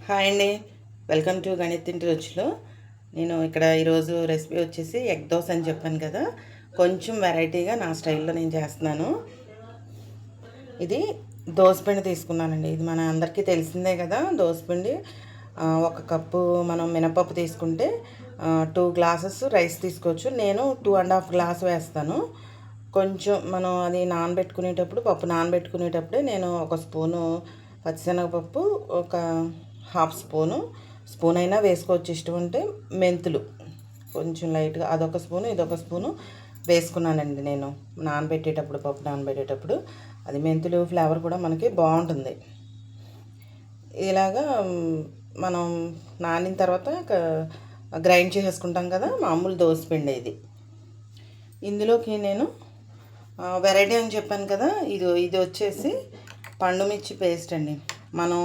Hi అండి. Welcome to Ganit ఇంటి రుచులు. నేను ఇక్కడ ఈరోజు రెసిపీ వచ్చేసి ఎగ్ దోశ అని చెప్పాను కదా, కొంచెం వెరైటీగా నా స్టైల్లో నేను చేస్తున్నాను. ఇది దోసపిండి తీసుకున్నానండి. ఇది మన అందరికీ తెలిసిందే కదా. దోసపిండి ఒక కప్పు మనం మినపప్పు తీసుకుంటే 2 గ్లాసెస్ రైస్ తీసుకోవచ్చు. నేను 2.5 గ్లాస్ వేస్తాను. కొంచెం మనం అది నానబెట్టుకునేటప్పుడు, పప్పు నానబెట్టుకునేటప్పుడే నేను ఒక స్పూను పచ్చిశనగపప్పు, ఒక హాఫ్ స్పూన్ అయినా వేసుకోవచ్చు ఇష్టం ఉంటే. మెంతులు కొంచెం లైట్గా అదొక స్పూను, ఇదొక స్పూను వేసుకున్నానండి నేను నానబెట్టేటప్పుడు, పప్పు నానబెట్టేటప్పుడు. అది మెంతులు ఫ్లేవర్ కూడా మనకి బాగుంటుంది. ఇలాగా మనం నానిన తర్వాత గ్రైండ్ చేసేసుకుంటాం కదా, మామూలు దోసపిండి ఇది. ఇందులోకి నేను వెరైటీ అని చెప్పాను కదా, ఇది వచ్చేసి పండుమిర్చి పేస్ట్ అండి. మనం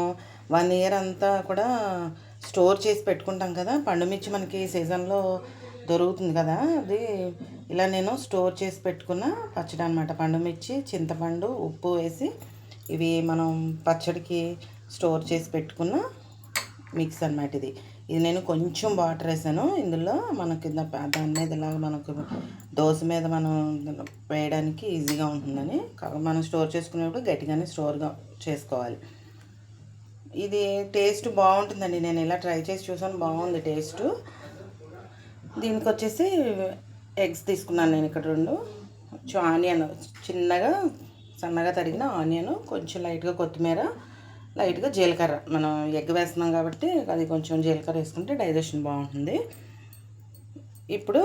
1 ఇయర్ అంతా కూడా స్టోర్ చేసి పెట్టుకుంటాం కదా. పండుమిర్చి మనకి సీజన్లో దొరుకుతుంది కదా, అది ఇలా నేను స్టోర్ చేసి పెట్టుకున్న పచ్చడి అనమాట. పండుమిర్చి, చింతపండు, ఉప్పు వేసి ఇవి మనం పచ్చడికి స్టోర్ చేసి పెట్టుకున్న మిక్స్ అనమాట. ఇది నేను కొంచెం వాటర్ వేసాను ఇందులో. మనకి దాని మీద ఇలాగ మనకు దోశ మీద మనం వేయడానికి ఈజీగా ఉంటుందని. మనం స్టోర్ చేసుకునేప్పుడు గట్టిగానే స్టోర్గా చేసుకోవాలి. ఇది టేస్ట్ బాగుంటుందండి. నేను ఇలా ట్రై చేసి చూసాను, బాగుంది టేస్ట్. దీనికి వచ్చేసి ఎగ్స్ తీసుకున్నాను నేను ఇక్కడ 2. కొంచెం ఆనియన్, చిన్నగా సన్నగా తరిగిన ఆనియన్, కొంచెం లైట్గా కొత్తిమీర, లైట్గా జీలకర్ర. మనం ఎగ్ వేస్తున్నాం కాబట్టి అది కొంచెం జీలకర్ర వేసుకుంటే డైజెషన్ బాగుంటుంది. ఇప్పుడు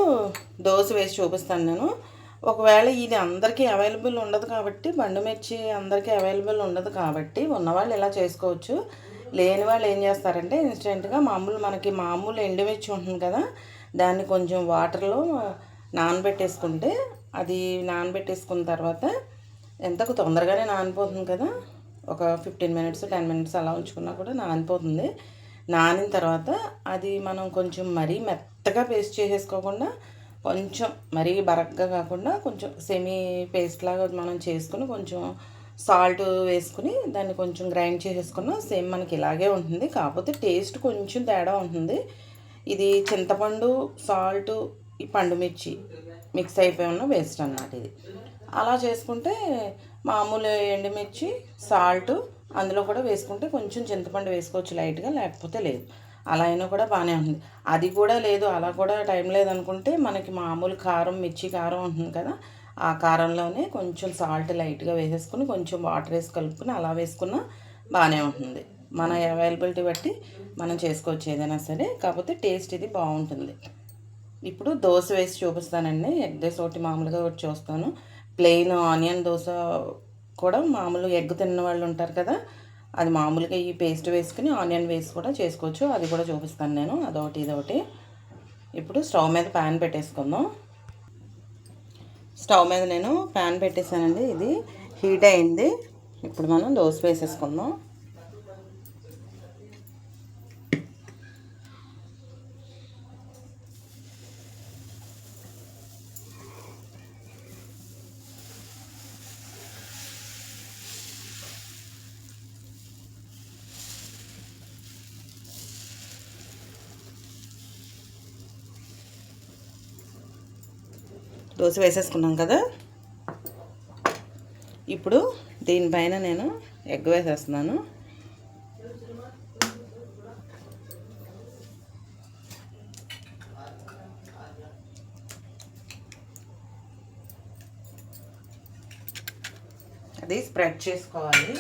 దోశ వేసి చూపిస్తాను నేను. ఒకవేళ ఇది అందరికీ అవైలబుల్ ఉండదు కాబట్టి, పండుమిర్చి అందరికీ అవైలబుల్ ఉండదు కాబట్టి ఉన్నవాళ్ళు ఇలా చేసుకోవచ్చు. లేని వాళ్ళు ఏం చేస్తారంటే ఇన్స్టెంట్గా మనకి మామూలు ఎండుమిర్చి ఉంటుంది కదా, దాన్ని కొంచెం వాటర్లో నానబెట్టేసుకుంటే, అది నానబెట్టేసుకున్న తర్వాత ఎంతకు తొందరగానే నానిపోతుంది కదా, ఒక 15 మినిట్స్ 10 మినిట్స్ అలా ఉంచుకున్నా కూడా నానిపోతుంది. నానిన తర్వాత అది మనం కొంచెం మరీ మెత్తగా పేస్ట్ చేసేసుకోకుండా, కొంచెం మరీ బరక్గా కాకుండా కొంచెం సెమీ పేస్ట్ లాగా మనం చేసుకుని, కొంచెం సాల్ట్ వేసుకుని దాన్ని కొంచెం గ్రైండ్ చేసేసుకున్నా సేమ్ మనకి ఇలాగే ఉంటుంది. కాకపోతే టేస్ట్ కొంచెం తేడా ఉంటుంది. ఇది చింతపండు, సాల్ట్, ఈ పండుమిర్చి మిక్స్ అయిపోయి ఉన్న వేస్ట్ అన్నమాట ఇది. అలా చేసుకుంటే మామూలు ఎండుమిర్చి, సాల్ట్ అందులో కూడా వేసుకుంటే కొంచెం చింతపండు వేసుకోవచ్చు లైట్గా, లేకపోతే లేదు. అలా అయినా కూడా బాగానే ఉంటుంది. అది కూడా లేదు, అలా కూడా టైం లేదనుకుంటే మనకి మామూలు కారం, మిర్చి కారం ఉంటుంది కదా, ఆ కారంలోనే కొంచెం సాల్ట్ లైట్గా వేసేసుకుని, కొంచెం వాటర్ వేసి కలుపుకుని అలా వేసుకున్నా బాగానే ఉంటుంది. మన అవైలబిలిటీ బట్టి మనం చేసుకోవచ్చు ఏదైనా సరే. కాకపోతే టేస్ట్ ఇది బాగుంటుంది. ఇప్పుడు దోశ వేసి చూపిస్తానండి. ఎగ్ దోశ ఒకటి మామూలుగా ఒకటి చూస్తాను. ప్లెయిన్ ఆనియన్ దోశ కూడా మామూలు ఎగ్ తిన్న వాళ్ళు ఉంటారు కదా, అది మామూలుగా ఈ పేస్ట్ వేసుకుని ఆనియన్ వేసి కూడా చేసుకోవచ్చు. అది కూడా చూపిస్తాను నేను, అదొకటి ఇదొకటి. ఇప్పుడు స్టవ్ మీద ప్యాన్ పెట్టేసుకుందాం. స్టవ్ మీద నేను ప్యాన్ పెట్టేసానండి. ఇది హీట్ అయింది. ఇప్పుడు మనం దోశ వేసేసుకుందాం. దోశ వేసేసుకున్నాం కదా, ఇప్పుడు దీనిపైన నేను ఎగ్ వేసేస్తున్నాను. అది స్ప్రెడ్ చేసుకోవాలి.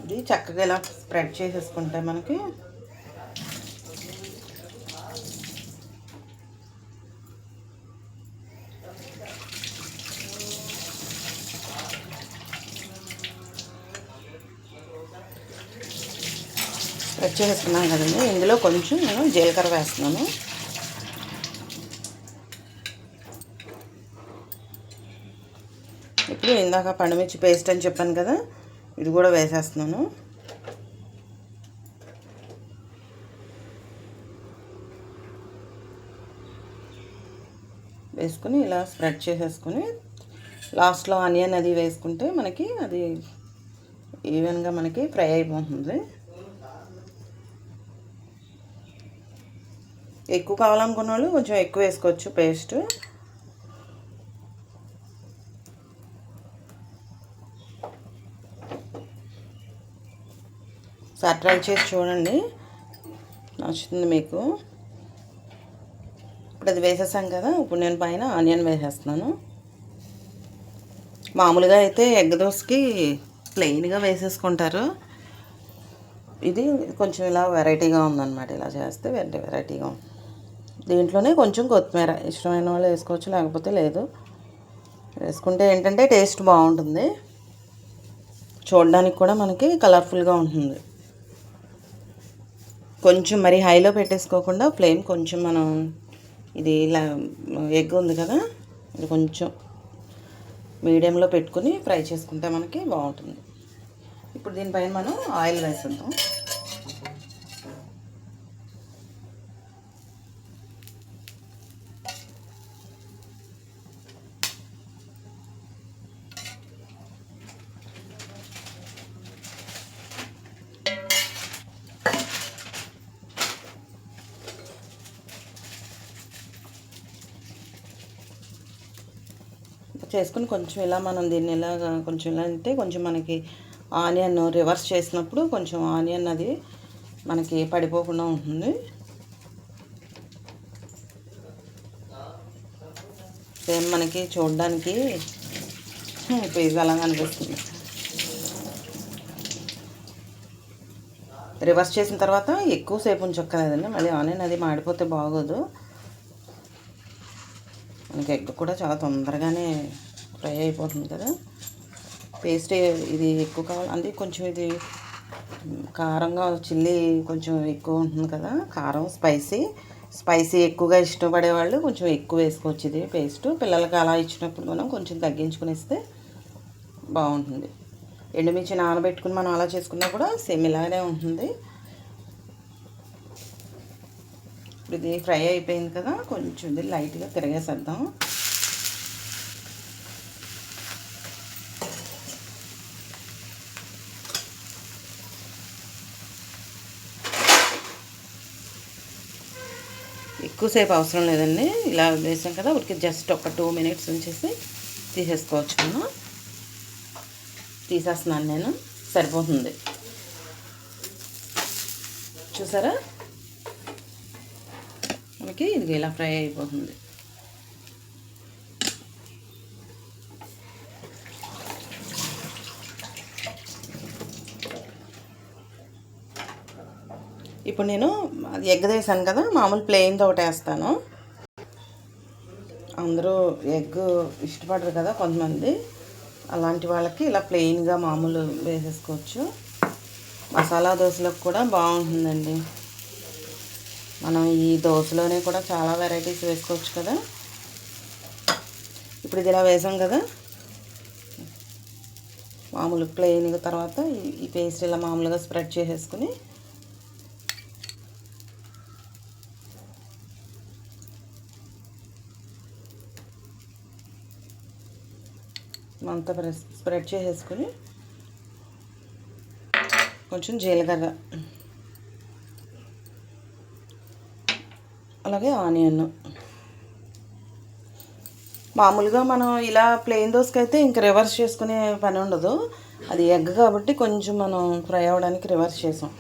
ఇది చక్కగా ఇలా స్ప్రెడ్ చేసేసుకుంటే మనకి స్ప్రెడ్ చేసేసుకున్నాం కదండి. ఇందులో కొంచెం నేను జీలకర్ర వేస్తున్నాను. ఇప్పుడు ఇందాక పండుమిర్చి పేస్ట్ అని చెప్పాను కదా, ఇది కూడా వేసేస్తున్నాను. వేసుకుని ఇలా స్ప్రెడ్ చేసేసుకుని లాస్ట్లో ఆనియన్ అది వేసుకుంటే మనకి అది ఈవెన్గా మనకి ఫ్రై అయిపోతుంది. ఎక్కువ కావాలనుకున్న వాళ్ళు కొంచెం ఎక్కువ వేసుకోవచ్చు పేస్ట్. ఒకసారి ట్రై చేసి చూడండి, నచ్చుతుంది మీకు. ఇప్పుడు అది వేసేసాం కదా, ఇప్పుడు నేను పైన ఆనియన్ వేసేస్తున్నాను. మామూలుగా అయితే ఎగ్ దోసకి ప్లెయిన్గా వేసేసుకుంటారు. ఇది కొంచెం ఇలా వెరైటీగా ఉందన్నమాట. ఇలా చేస్తే వెరైటీగా ఉంది. దీంట్లోనే కొంచెం కొత్తిమీర ఇష్టమైన వాళ్ళు వేసుకోవచ్చు, లేకపోతే లేదు. వేసుకుంటే ఏంటంటే టేస్ట్ బాగుంటుంది, చూడడానికి కూడా మనకి కలర్ఫుల్గా ఉంటుంది. కొంచెం మరి హైలో పెట్టేసుకోకుండా ఫ్లేమ్ కొంచెం మనం ఇది ఇలా ఎగ్ ఉంది కదా, ఇది కొంచెం మీడియంలో పెట్టుకుని ఫ్రై చేసుకుంటే మనకి బాగుంటుంది. ఇప్పుడు దీనిపైన మనం ఆయిల్ వేసేద్దాం. చేసుకుని కొంచెం ఇలా మనం దీన్ని ఇలా కొంచెం ఇలా అంటే కొంచెం మనకి ఆనియన్ రివర్స్ చేసినప్పుడు కొంచెం ఆనియన్ అది మనకి పడిపోకుండా ఉంటుంది. సేమ్ మనకి చూడడానికి పిజ్జా లాగా అనిపిస్తుంది. రివర్స్ చేసిన తర్వాత ఎక్కువసేపు ఉంచక్కర్లేదండి, మళ్ళీ ఆనియన్ అది మాడిపోతే బాగోదు. మనకి ఎగ్ కూడా చాలా తొందరగానే ఫ్రై అయిపోతుంది కదా. పేస్ట్ ఇది ఎక్కువ కావాలి అంటే కొంచెం ఇది కారంగా చిల్లీ కొంచెం ఎక్కువ ఉంటుంది కదా, కారం స్పైసీ ఎక్కువగా ఇష్టపడే వాళ్ళు కొంచెం ఎక్కువ వేసుకోవచ్చు. ఇది పేస్ట్ పిల్లలకి అలా ఇచ్చినప్పుడు మనం కొంచెం తగ్గించుకుని ఇస్తే బాగుంటుంది. ఎండుమిర్చి నానబెట్టుకుని మనం అలా చేసుకున్నా కూడా సేమ్ ఇలానే ఉంటుంది. ఇప్పుడు ఇది ఫ్రై అయిపోయింది కదా, కొంచెం ఇది లైట్గా తిరగేసేద్దాం. ఎక్కువసేపు అవసరం లేదండి, ఇలా వేసాం కదా, ఉడికి జస్ట్ ఒక 2 minutes ఉంచేసి తీసేసుకోవచ్చు. మనం తీసేస్తున్నాను నేను, సరిపోతుంది. చూసారా మనకి ఇది ఇలా ఫ్రై అయిపోతుంది. ఇప్పుడు నేను అది ఎగ్ వేసాను కదా, మామూలు ప్లెయిన్తో ఒకటి వేస్తాను. అందరూ ఎగ్ ఇష్టపడరు కదా కొంతమంది, అలాంటి వాళ్ళకి ఇలా ప్లెయిన్గా మామూలు వేసేసుకోవచ్చు. మసాలా దోశలకు కూడా బాగుంటుందండి. మనం ఈ దోశలోనే కూడా చాలా వెరైటీస్ వేసుకోవచ్చు కదా. ఇప్పుడు ఇది ఇలా వేసాం కదా, మామూలు ప్లెయిన్గా తర్వాత ఈ పేస్ట్ ఇలా మామూలుగా స్ప్రెడ్ చేసేసుకుని అంతా స్ప్రెడ్ చేసేసుకుని కొంచెం జీలకర్ర, అలాగే ఆనియన్. మామూలుగా మనం ఇలా ప్లెయిన్ దోసకైతే ఇంక రివర్స్ చేసుకునే పని ఉండదు, అది ఎగ్ కాబట్టి కొంచెం మనం ఫ్రై అవ్వడానికి రివర్స్ చేసాం.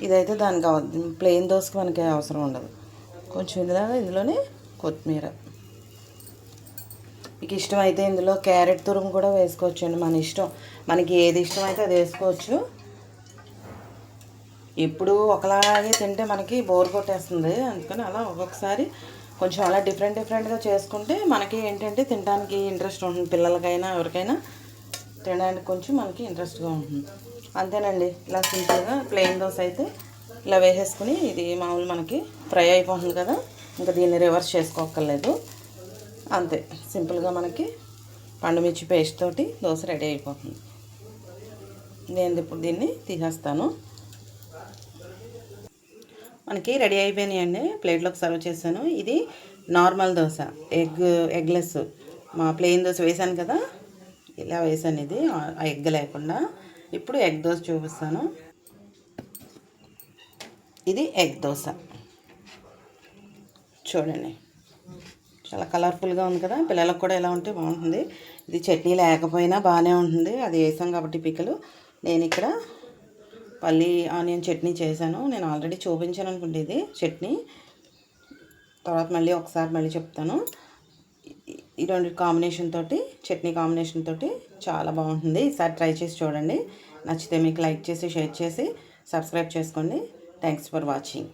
ఇదైతే దానికి ప్లెయిన్ దోసకి మనకి అవసరం ఉండదు. కొంచెం ఇందులోనే కొత్తిమీర, మీకు ఇష్టమైతే ఇందులో క్యారెట్ తురుము కూడా వేసుకోవచ్చు అండి, మన ఇష్టం. మనకి ఏది ఇష్టమైతే అది వేసుకోవచ్చు. ఎప్పుడు ఒకలాగే తింటే మనకి బోర్ కొట్టేస్తుంది, అందుకని అలా ఒక్కొక్కసారి కొంచెం అలా డిఫరెంట్గా చేసుకుంటే మనకి ఏంటంటే తినడానికి ఇంట్రెస్ట్ ఉంటుంది. పిల్లలకైనా ఎవరికైనా తినడానికి కొంచెం మనకి ఇంట్రెస్ట్గా ఉంటుంది. అంతేనండి, ఇలా సింపుల్గా ప్లెయిన్ దోశ అయితే ఇలా వేసేసుకుని ఇది మామూలు మనకి ఫ్రై అయిపోతుంది కదా, ఇంకా దీన్ని రివర్స్ చేసుకోక్కర్లేదు. అంతే సింపుల్గా మనకి పండుమిర్చి పేస్ట్ తోటి దోశ రెడీ అయిపోతుంది. నేను ఇప్పుడు దీన్ని తీసేస్తాను. మనకి రెడీ అయిపోయినాయండి. ప్లేట్లోకి సర్వ్ చేశాను. ఇది నార్మల్ దోశ, ఎగ్లెస్. మా ప్లెయిన్ దోశ వేసాను కదా, ఇలా వేసాను. ఇది ఆ ఎగ్ లేకుండా. ఇప్పుడు ఎగ్ దోశ చూపిస్తాను. ఇది ఎగ్ దోశ చూడండి, చాలా కలర్ఫుల్గా ఉంది కదా. పిల్లలకు కూడా ఎలా ఉంటే బాగుంటుంది. ఇది చట్నీ లేకపోయినా బాగానే ఉంటుంది, అది వేసాం కాబట్టి పిక్కలు. నేను ఇక్కడ పల్లి ఆనియన్ చట్నీ చేశాను. నేను ఆల్రెడీ చూపించాను అనుకుంటే ఇది చట్నీ, తర్వాత మళ్ళీ ఒకసారి మళ్ళీ చెప్తాను. ఈ రెండు కాంబినేషన్ తోటి, చట్నీ కాంబినేషన్ తోటి చాలా బాగుంటుంది. ఈసారి ట్రై చేసి చూడండి. నచ్చితే మీకు లైక్ చేసి, షేర్ చేసి, సబ్స్క్రైబ్ చేసుకోండి. Thanks for watching.